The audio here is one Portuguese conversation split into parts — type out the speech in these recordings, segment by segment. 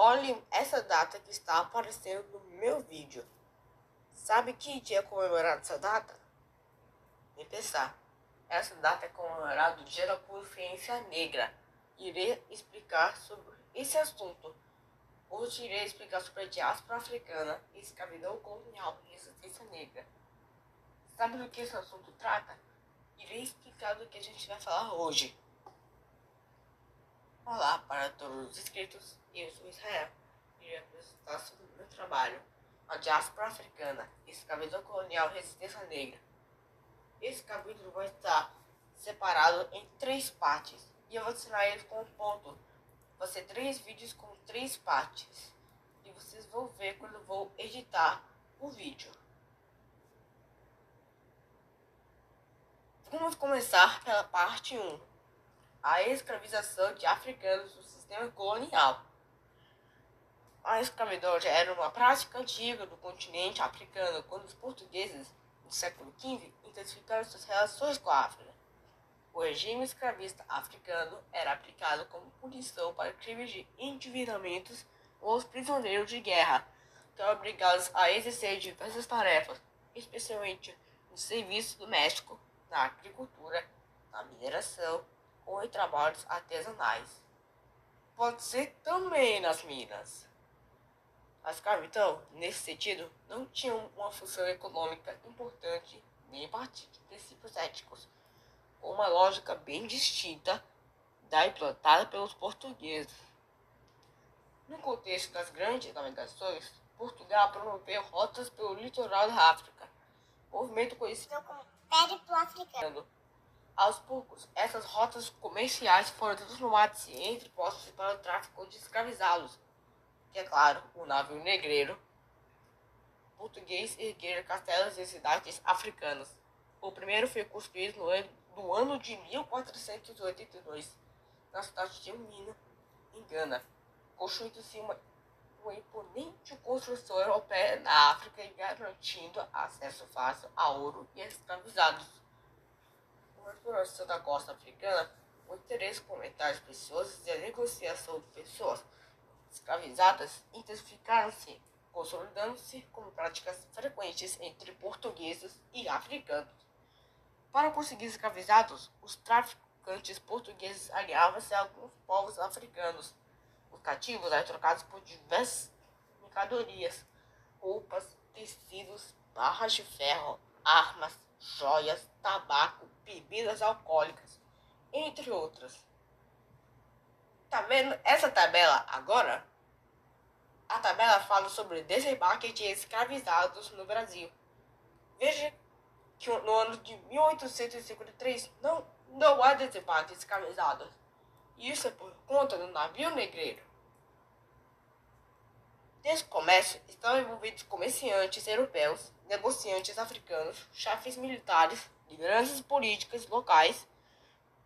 Olhem essa data que está aparecendo no meu vídeo. Sabe que dia é comemorado essa data? Nem pensar. Essa data é comemorada o Dia da Consciência Negra. Irei explicar sobre esse assunto. Hoje irei explicar sobre a diáspora africana, escravidão colonial e resistência negra. Sabe do que esse assunto trata? Irei explicar do que a gente vai falar hoje. Olá para todos os inscritos, eu sou Israel e irei apresentar sobre o meu trabalho, a diáspora africana, escravidão colonial e resistência negra. Esse capítulo vai estar separado em 3 partes e eu vou ensinar eles com um ponto. Vai ser 3 vídeos com 3 partes e vocês vão ver quando eu vou editar o vídeo. Vamos começar pela parte 1. A escravização de africanos no sistema colonial. A escravidão já era uma prática antiga do continente africano quando os portugueses, no século XV, intensificaram suas relações com a África. O regime escravista africano era aplicado como punição para crimes de endividamentos ou os prisioneiros de guerra, que eram obrigados a exercer diversas tarefas, especialmente no serviço doméstico, na agricultura, na mineração ou em trabalhos artesanais. Pode ser também nas minas. A escravidão, nesse sentido, não tinha uma função econômica importante nem partir de princípios éticos, com uma lógica bem distinta da implantada pelos portugueses. No contexto das grandes navegações, Portugal promoveu rotas pelo litoral da África, movimento conhecido como Périplo Africano. Aos poucos, essas rotas comerciais foram transformadas em entrepostos para o tráfico de escravizados, que é claro, o navio negreiro português erguer castelos em cidades africanas. O primeiro foi construído no ano de 1482, na cidade de Umina, em Gana, construindo-se uma imponente construção europeia na África e garantindo acesso fácil a ouro e escravizados. Com a exploração da costa africana, o interesse por metais preciosos e a negociação de pessoas escravizadas intensificaram-se, consolidando-se como práticas frequentes entre portugueses e africanos. Para conseguir escravizados, os traficantes portugueses aliavam-se a alguns povos africanos. Os cativos eram trocados por diversas mercadorias, roupas, tecidos, barras de ferro, armas, joias, tabaco, bebidas alcoólicas, entre outras. Tá vendo essa tabela agora? A tabela fala sobre desembarque de escravizados no Brasil. Veja que no ano de 1853 não há desembarque de escravizados. Isso é por conta do navio negreiro. Nesse comércio estão envolvidos comerciantes europeus, negociantes africanos, chefes militares, lideranças políticas locais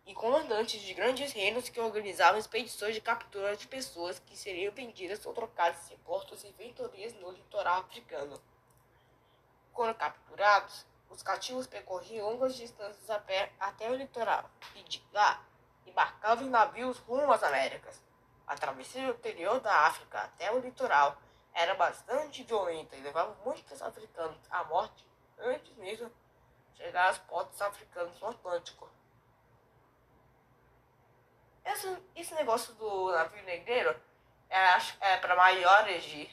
e comandantes de grandes reinos que organizavam expedições de captura de pessoas que seriam vendidas ou trocadas em portos e ventorias no litoral africano. Quando capturados, os cativos percorriam longas distâncias a pé até o litoral e de lá embarcavam em navios rumo às Américas. A travessia interior da África até o litoral era bastante violenta e levava muitos africanos à morte antes mesmo de chegar aos portos africanos no Atlântico. Esse negócio do navio negreiro é para maiores de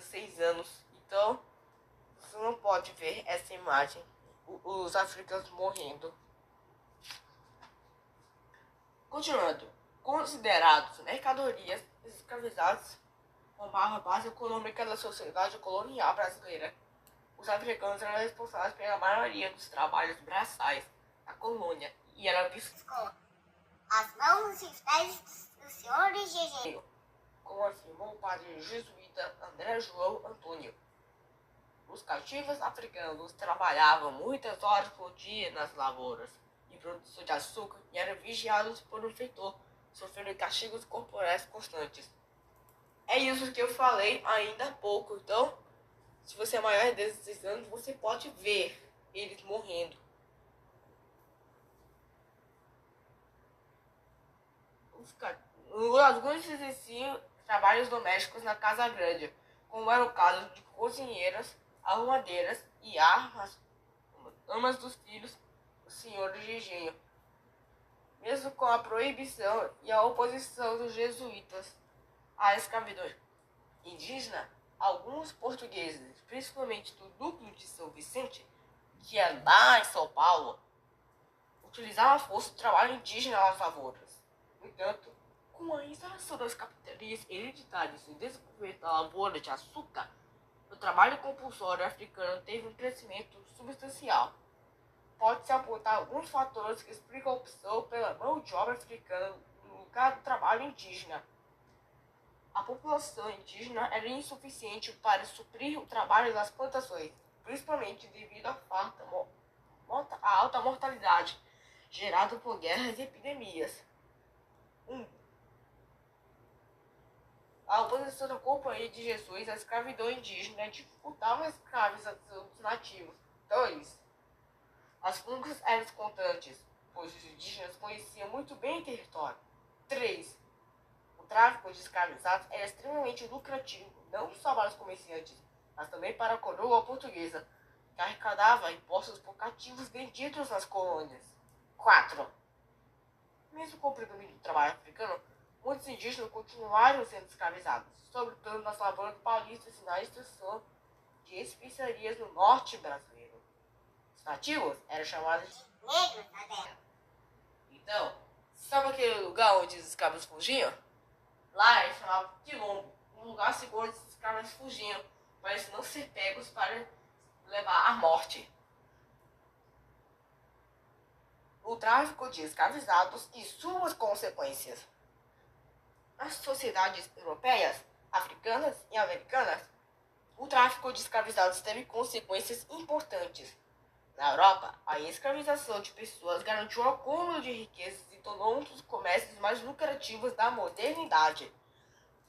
6 anos. Então, você não pode ver essa imagem. Os africanos morrendo. Continuando. Considerados mercadorias, escravizados formavam a base econômica da sociedade colonial brasileira. Os africanos eram responsáveis pela maioria dos trabalhos braçais da colônia e eram vistos como as mãos e os pés dos senhores de engenho, como afirmou o padre jesuíta André João Antônio. Os cativos africanos trabalhavam muitas horas por dia nas lavouras e produção de açúcar e eram vigiados por um feitor, sofrendo castigos corporais constantes. É isso que eu falei ainda há pouco. Então, se você é maior de 16 anos, você pode ver eles morrendo. Alguns exerciam trabalhos domésticos na casa grande, como era o caso de cozinheiras, arrumadeiras e amas dos filhos do senhor de engenho. Mesmo com a proibição e a oposição dos jesuítas à escravidão indígena, alguns portugueses, principalmente do núcleo de São Vicente, que é lá em São Paulo, utilizavam a força do trabalho indígena nas lavouras. No entanto, com a instalação das capitanias hereditárias e o desenvolvimento da lavoura de açúcar, o trabalho compulsório africano teve um crescimento substancial. Pode-se apontar alguns fatores que explicam a opção pela mão de obra africana no lugar do trabalho indígena. A população indígena era insuficiente para suprir o trabalho das plantações, principalmente devido à alta mortalidade gerada por guerras e epidemias. A oposição da Companhia de Jesus à escravidão indígena dificultava a escravização dos nativos. 2. As fugas eram constantes, pois os indígenas conheciam muito bem o território. 3. O tráfico de escravizados era extremamente lucrativo, não só para os comerciantes, mas também para a coroa portuguesa, que arrecadava impostos por cativos vendidos nas colônias. 4. Mesmo com o predomínio do trabalho africano, muitos indígenas continuaram sendo escravizados, sobretudo nas lavouras paulistas e na extração de especiarias no norte brasileiro. Os nativos eram chamados de negros na terra. Então, sabe aquele lugar onde os escravos fugiam? Lá eles chamavam de quilombo, um lugar seguro onde os escravos fugiam, para eles não ser pegos para levar à morte. O tráfico de escravizados e suas consequências. Nas sociedades europeias, africanas e americanas, o tráfico de escravizados teve consequências importantes. Na Europa, a escravização de pessoas garantiu o acúmulo de riquezas e tornou um dos comércios mais lucrativos da modernidade.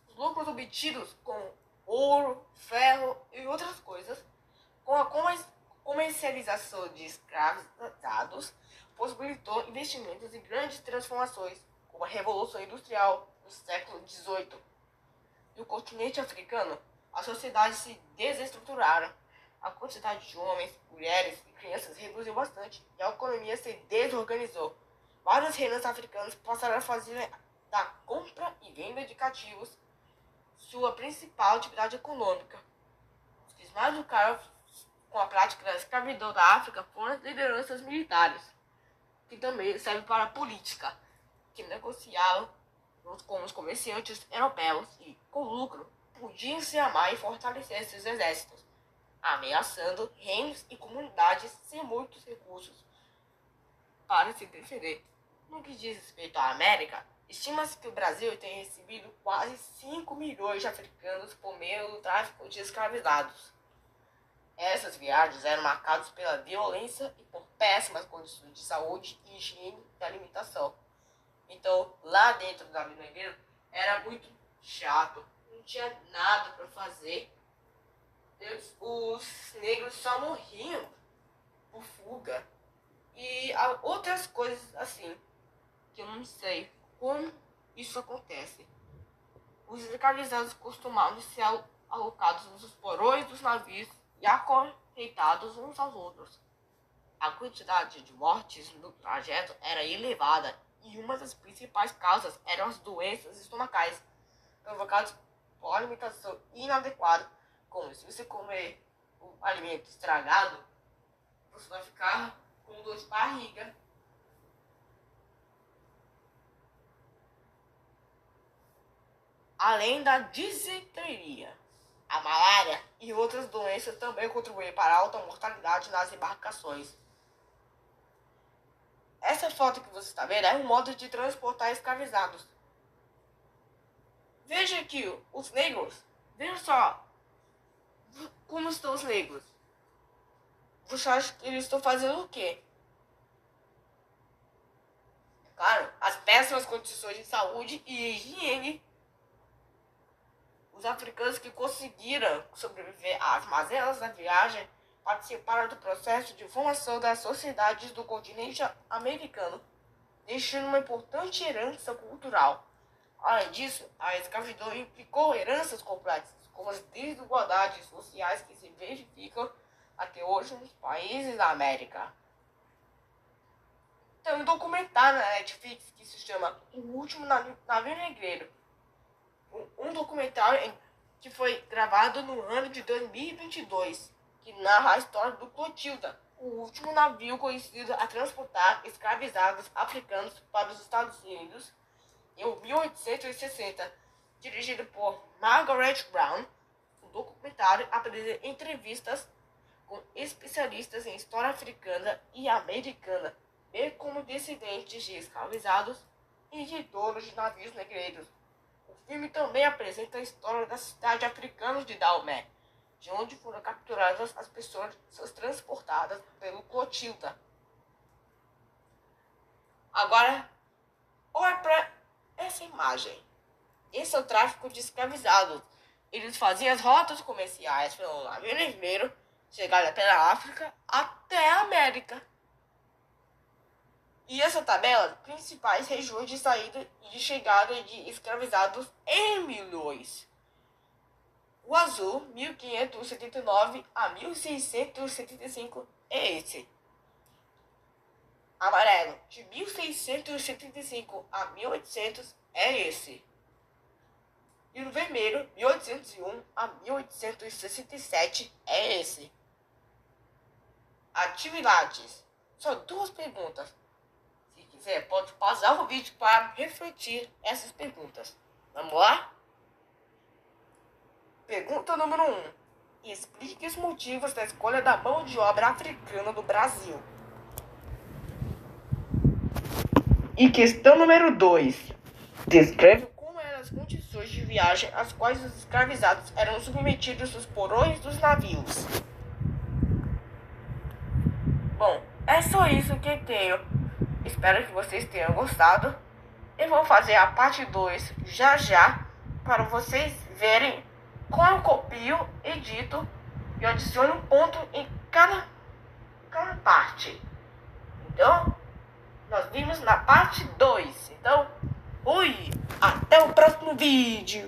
Os lucros obtidos com ouro, ferro e outras coisas, com a comercialização de escravizados, possibilitou investimentos em grandes transformações, como a Revolução Industrial no século XVIII. No continente africano, as sociedades se desestruturaram. A quantidade de homens, mulheres e crianças reduziu bastante e a economia se desorganizou. Vários reinos africanos passaram a fazer da compra e venda de cativos sua principal atividade econômica. Os que mais lucraram com a prática da escravidão da África foram as lideranças militares, que também servem para a política, que negociavam com os comerciantes europeus e, com lucro, podiam se amar e fortalecer seus exércitos, ameaçando reinos e comunidades sem muitos recursos para se defender. No que diz respeito à América, estima-se que o Brasil tenha recebido quase 5 milhões de africanos por meio do tráfico de escravizados. Essas viagens eram marcadas pela violência e por péssimas condições de saúde, higiene e alimentação. Então, lá dentro da Mineira era muito chato, não tinha nada para fazer. Os negros só morriam por fuga e outras coisas assim, que eu não sei como isso acontece. Os escravizados costumavam ser alocados nos porões dos navios e acorrentados uns aos outros. A quantidade de mortes no trajeto era elevada e uma das principais causas eram as doenças estomacais, provocadas por alimentação inadequada, como se você comer um alimento estragado, você vai ficar com dor de barriga. Além da disenteria, a malária e outras doenças também contribuem para a alta mortalidade nas embarcações. Essa foto que você está vendo é um modo de transportar escravizados. Veja aqui os negros. Veja só como estão os negros. Você acha que eles estão fazendo o quê? Claro, as péssimas condições de saúde e higiene. Os africanos que conseguiram sobreviver às mazelas da viagem participaram do processo de formação das sociedades do continente americano, deixando uma importante herança cultural. Além disso, a escravidão implicou heranças complexas, como as desigualdades sociais que se verificam até hoje nos países da América. Tem um documentário na Netflix que se chama O Último Navio Negreiro. Um documentário que foi gravado no ano de 2022, que narra a história do Clotilda, o último navio conhecido a transportar escravizados africanos para os Estados Unidos em 1860, dirigido por Margaret Brown. O documentário apresenta entrevistas com especialistas em história africana e americana, bem como descendentes de escravizados e de donos de navios negreiros. O filme também apresenta a história da cidade africana de Daomé, de onde foram capturadas as pessoas transportadas pelo Clotilda. Agora, olha para essa imagem. Esse é o tráfico de escravizados. Eles faziam as rotas comerciais pelo navio negreiro, chegaram pela África até a América. E essa tabela, principais regiões de saída e de chegada de escravizados em milhões. O azul, 1579 a 1675, é esse. Amarelo, de 1675 a 1800, é esse. E o vermelho, 1801 a 1867, é esse. Atividades. Só 2 perguntas. Se quiser, pode pausar o vídeo para refletir essas perguntas. Vamos lá? Pergunta número 1. Explique os motivos da escolha da mão de obra africana no Brasil. E questão número 2. Descreve como eram as condições de viagem às quais os escravizados eram submetidos nos porões dos navios. Bom, é só isso que eu tenho. Espero que vocês tenham gostado. Eu vou fazer a parte 2 já para vocês verem como eu copio, edito e adiciono um ponto em cada parte. Então, nós vimos na parte 2. Então, até o próximo vídeo.